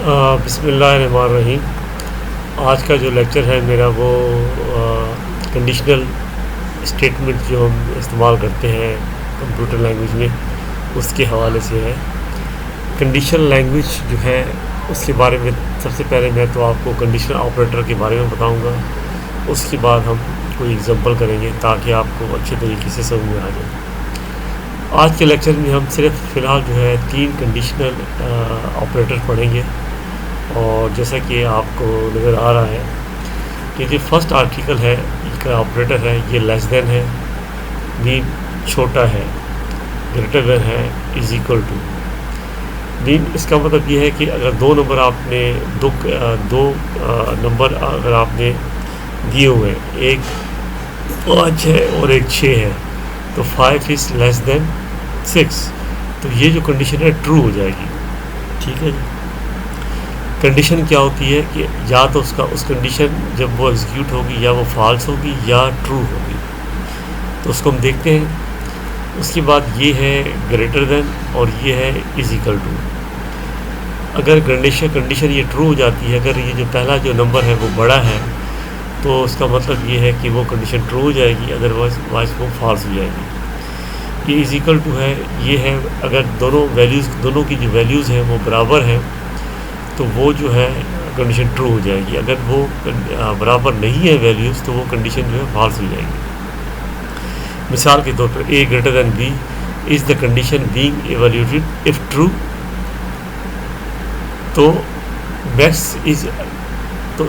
बिस्मिल्लाहिर्रहमानिर्रहीम। आज का जो लेक्चर है मेरा वो कंडीशनल स्टेटमेंट जो हम इस्तेमाल करते हैं कंप्यूटर लैंग्वेज में उसके हवाले से है। कंडीशनल लैंग्वेज जो है उसके बारे में सबसे पहले मैं तो आपको कंडीशनल ऑपरेटर के बारे में बताऊंगा, उसके बाद हम कोई एग्जांपल करेंगे ताकि आपको अच्छे तरीके से समझ में आ जाए। आज के लेक्चर में हम सिर्फ फ़िलहाल जो है 3 कंडीशनल ऑपरेटर पढ़ेंगे। और जैसा कि आपको नज़र आ रहा है कि जो फर्स्ट आर्टिकल है इसका ऑपरेटर है ये लेस देन है, मीन छोटा है, ग्रेटर देन है, इज इक्वल टू। मीन इसका मतलब ये है कि अगर दो नंबर आपने दो नंबर अगर आपने दिए हुए हैं, एक 5 है और एक 6 है, तो 5 इज़ लेस देन 6, तो ये जो कंडीशन है ट्रू हो जाएगी। ठीक है जी। कंडीशन क्या होती है कि या तो उस कंडीशन जब वो एग्जीक्यूट होगी या वो फॉल्स होगी या ट्रू होगी, तो उसको हम देखते हैं। उसके बाद ये है ग्रेटर देन और ये है इज इक्वल टू। अगर कंडीशन ये ट्रू हो जाती है, अगर ये जो पहला जो नंबर है वो बड़ा है, तो उसका मतलब ये है कि वो कंडीशन ट्रू हो जाएगी, अदरवाइज वो फॉल्स हो जाएगी। ये इज इक्वल टू है, ये है अगर दोनों की जो वैल्यूज़ हैं वो बराबर हैं तो वो जो है कंडीशन ट्रू हो जाएगी। अगर वो बराबर नहीं है वैल्यूज़ तो वो कंडीशन जो है फॉल्स हो जाएगी। मिसाल के तौर पर A greater than B is the condition being evaluated if true, तो मैक्स इज, तो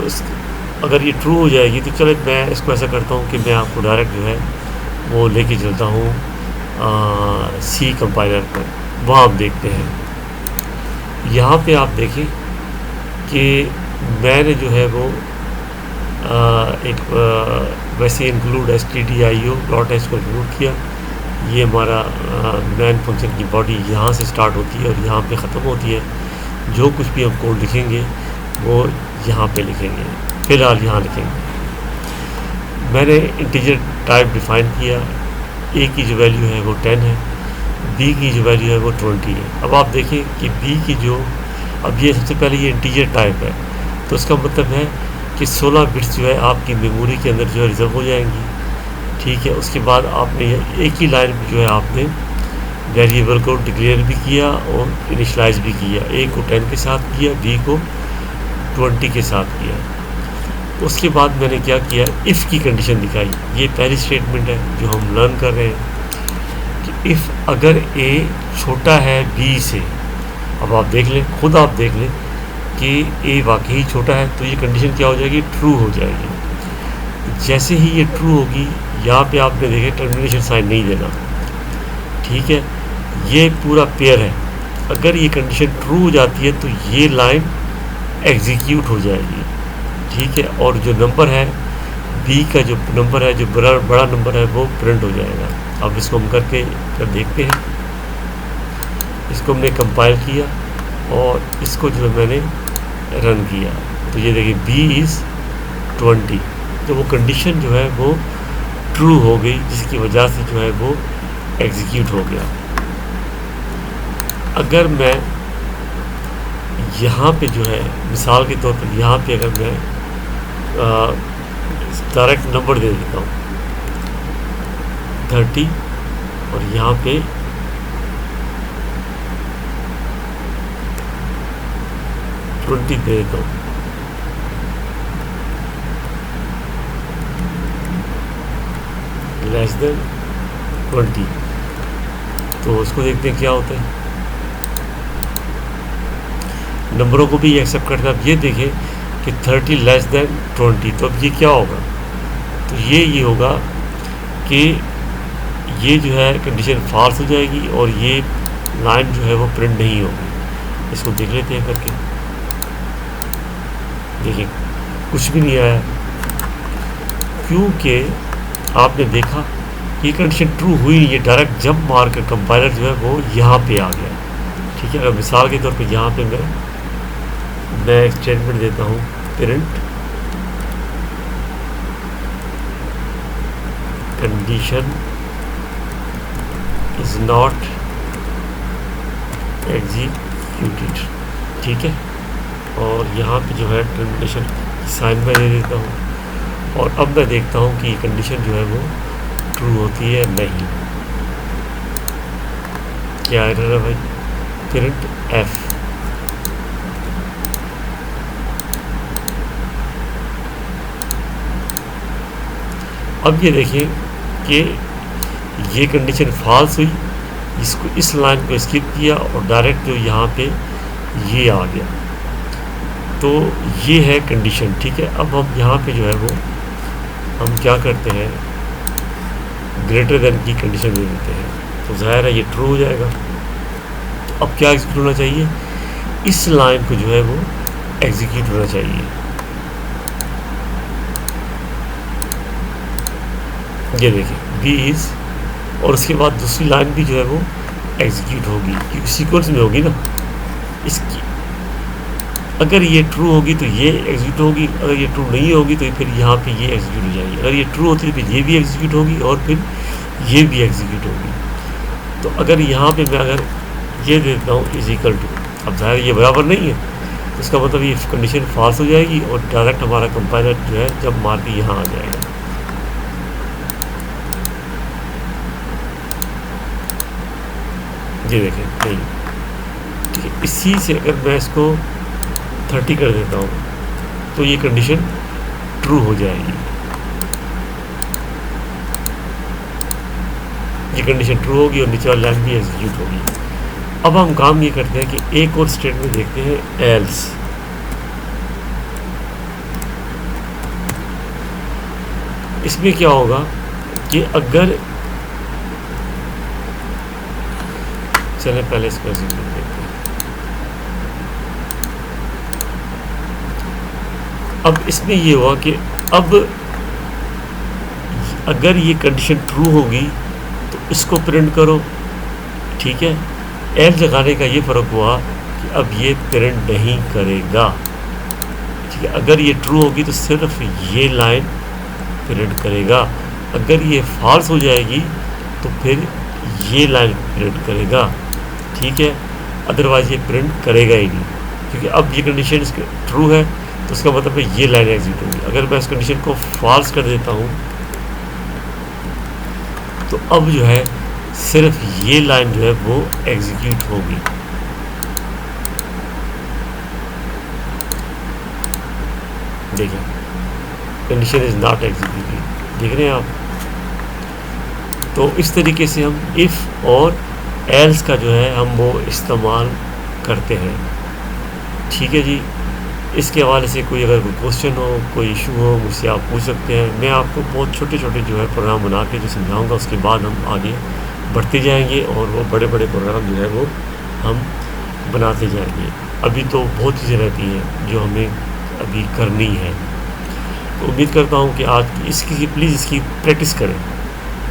अगर ये ट्रू हो जाएगी तो चलो मैं इसको ऐसा करता हूँ कि मैं आपको डायरेक्ट जो है वो लेके चलता हूँ सी कंपाइलर पर। वहाँ आप देखते हैं, यहाँ पे आप देखें कि मैंने जो है वो वैसे इंक्लूड stdio.h को इंक्लूड किया। ये हमारा मैन फंक्शन की बॉडी यहाँ से स्टार्ट होती है और यहाँ पे ख़त्म होती है। जो कुछ भी हम कोड लिखेंगे वो यहाँ पे लिखेंगे, फ़िलहाल यहाँ लिखेंगे। मैंने इंटीजर टाइप डिफ़ाइन किया। ए की जो वैल्यू है वो 10 है, बी की जो वैल्यू है वो 20 है। अब आप देखें कि बी की जो, अब ये सबसे पहले ये इंटीजर टाइप है, तो इसका मतलब है कि 16 बिट्स जो है आपकी मेमोरी के अंदर जो है रिजर्व हो जाएंगी। ठीक है। उसके बाद आपने एक ही लाइन में जो है आपने वेरिएबल को डिक्लेयर भी किया और इनिशलाइज भी किया। ए को 10 के साथ किया, बी को 20 के साथ किया। उसके बाद मैंने क्या किया, इफ़ की कंडीशन दिखाई। ये पहली स्टेटमेंट है जो हम लर्न कर रहे हैं कि इफ़ अगर ए छोटा है बी से, अब आप देख लें, खुद आप देख लें कि ए वाकई छोटा है, तो ये कंडीशन क्या हो जाएगी, ट्रू हो जाएगी। जैसे ही ये ट्रू होगी, यहाँ पे आपने देखे टर्मिनेशन साइन नहीं देना। ठीक है। ये पूरा पेयर है। अगर ये कंडीशन ट्रू हो जाती है तो ये लाइन एग्जीक्यूट हो जाएगी। ठीक है। और जो नंबर है बी का, जो नंबर है, जो बड़ा नंबर है, वो प्रिंट हो जाएगा। अब इसको हम करके देखते हैं। इसको हमने कंपाइल किया और इसको जो मैंने रन किया, तो ये देखिए बी इज़ 20, तो वो कंडीशन जो है वो ट्रू हो गई, जिसकी वजह से जो है वो एग्जीक्यूट हो गया। अगर मैं यहाँ पे जो है मिसाल के तौर पर यहाँ पे अगर मैं डायरेक्ट नंबर दे देता हूँ 30 और यहाँ पे 20 दे देता हूँ, लेस देन 20, तो उसको देखते हैं क्या होता है। नंबरों को भी एक्सेप्ट करता है। अब ये देखें कि 30 लेस देन 20, तो अब ये क्या होगा, तो ये होगा कि ये जो है कंडीशन फॉल्स हो जाएगी और ये लाइन जो है वो प्रिंट नहीं होगी। इसको देख लेते हैं करके। देखिए कुछ भी नहीं आया, क्योंकि आपने देखा ये कंडीशन ट्रू हुई। ये डायरेक्ट जंप मार कर कंपाइलर जो है वो यहाँ पे आ गया। ठीक है। अगर मिसाल के तौर पे यहाँ पे मैं एक स्टेटमेंट देता हूँ, print condition is not executed. ठीक है। और यहाँ पे जो है टर्मिनेशन साइन में दे देता हूँ और अब मैं देखता हूँ कि कंडीशन जो है वो ट्रू होती है नहीं। क्या एरर है भाई? Print F. अब ये देखिए कि ये कंडीशन फॉल्स हुई, इसको इस लाइन को स्किप किया और डायरेक्ट जो यहाँ पे ये आ गया। तो ये है कंडीशन, ठीक है। अब हम यहाँ पे जो है वो हम क्या करते हैं, ग्रेटर देन की कंडीशन दे देते हैं, तो ज़ाहिर है ये ट्रू हो जाएगा। तो अब क्या एग्जीक्यूट होना चाहिए, इस लाइन को जो है वो एग्जीक्यूट होना चाहिए। ये देखिए बी इज़, और उसके बाद दूसरी लाइन भी जो है वो एग्जीक्यूट होगी क्योंकि सीक्वेंस में होगी ना इसकी। अगर ये ट्रू होगी तो ये एग्जीक्यूट होगी, अगर ये ट्रू नहीं होगी तो फिर यहाँ पे ये एग्जीक्यूट हो जाएगी। अगर ये ट्रू होती है तो फिर ये भी एग्जीक्यूट होगी और फिर ये भी एग्जीक्यूट होगी। तो अगर यहाँ पे मैं अगर ये देता हूँ इज इक्वल टू, अब ज़ाहिर ये बराबर नहीं है तो इसका मतलब ये कंडीशन फॉल्स हो जाएगी और डायरेक्ट हमारा कंपाइलर जो है जब मार के यहाँ आ जाएगा। ये देखें नहीं, ठीक है। इसी से अगर मैं इसको 30 कर देता हूँ तो ये कंडीशन ट्रू हो जाएगी। ये कंडीशन ट्रू होगी और नीचे वाली लाइन भी एग्जीक्यूट होगी। अब हम काम ये करते हैं कि एक और स्टेटमेंट देखते हैं, एल्स। इसमें क्या होगा कि अगर, चले पहले इसको एग्जीक्यूट देखते हैं। अब इसमें ये हुआ कि अब अगर ये कंडीशन ट्रू होगी तो इसको प्रिंट करो, ठीक है। एल्स लगाने का ये फ़र्क हुआ कि अब ये प्रिंट नहीं करेगा, ठीक है। अगर ये ट्रू होगी तो सिर्फ ये लाइन प्रिंट करेगा, अगर ये फॉल्स हो जाएगी तो फिर ये लाइन प्रिंट करेगा, ठीक है। अदरवाइज ये प्रिंट करेगा ही नहीं, क्योंकि अब ये कंडीशन ट्रू है तो उसका मतलब है ये लाइन एग्जीक्यूट होगी। अगर मैं इस कंडीशन को फॉल्स कर देता हूँ तो अब जो है सिर्फ ये लाइन जो है वो एग्जीक्यूट होगी। देखिए कंडीशन इज नॉट एग्जीक्यूटेड, देख रहे हैं आप। तो इस तरीके से हम इफ़ और एल्स का जो है हम वो इस्तेमाल करते हैं, ठीक है जी। इसके हवाले से कोई अगर कोई क्वेश्चन हो, कोई इशू हो, मुझसे आप पूछ सकते हैं। मैं आपको बहुत छोटे छोटे जो है प्रोग्राम बना के जो समझाऊंगा, उसके बाद हम आगे बढ़ते जाएंगे और वो बड़े बड़े प्रोग्राम जो है वो हम बनाते जाएंगे। अभी तो बहुत चीज़ें रहती हैं जो हमें अभी करनी है। तो उम्मीद करता हूँ कि आज इसकी प्लीज़ इसकी प्रैक्टिस करें।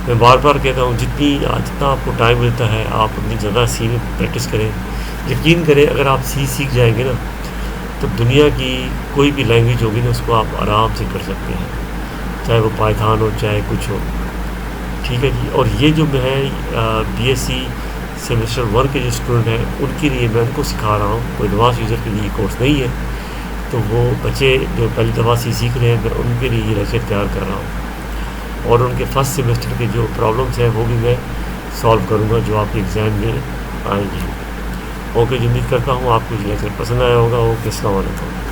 मैं बार बार कहता हूँ जितना आपको टाइम मिलता है आप अपनी ज़्यादा सी में प्रैक्टिस करें। यकीन करें अगर आप सी सीख जाएंगे ना तो दुनिया की कोई भी लैंग्वेज होगी ना उसको आप आराम से कर सकते हैं, चाहे वो पाइथन हो चाहे कुछ हो, ठीक है जी। और ये जो मैं बीएससी सेमेस्टर 1 के जो स्टूडेंट हैं उनके लिए मैं उनको सिखा रहा हूँ, कोई एडवांस यूज़र के लिए कोर्स नहीं है। तो वो बच्चे जो पहली दफ़ा सी सीख रहे हैं मैं उनके लिए ये लेक्चर तैयार कर रहा हूँ और उनके फर्स्ट सेमेस्टर के जो प्रॉब्लम्स हैं वो भी मैं सॉल्व करूँगा जो आपके एग्ज़ाम में आएंगी। ओके जी, उम्मीद करता हूँ आपको ये लेक्चर पसंद आया होगा। ओके, अस्सलाम वालेकुम।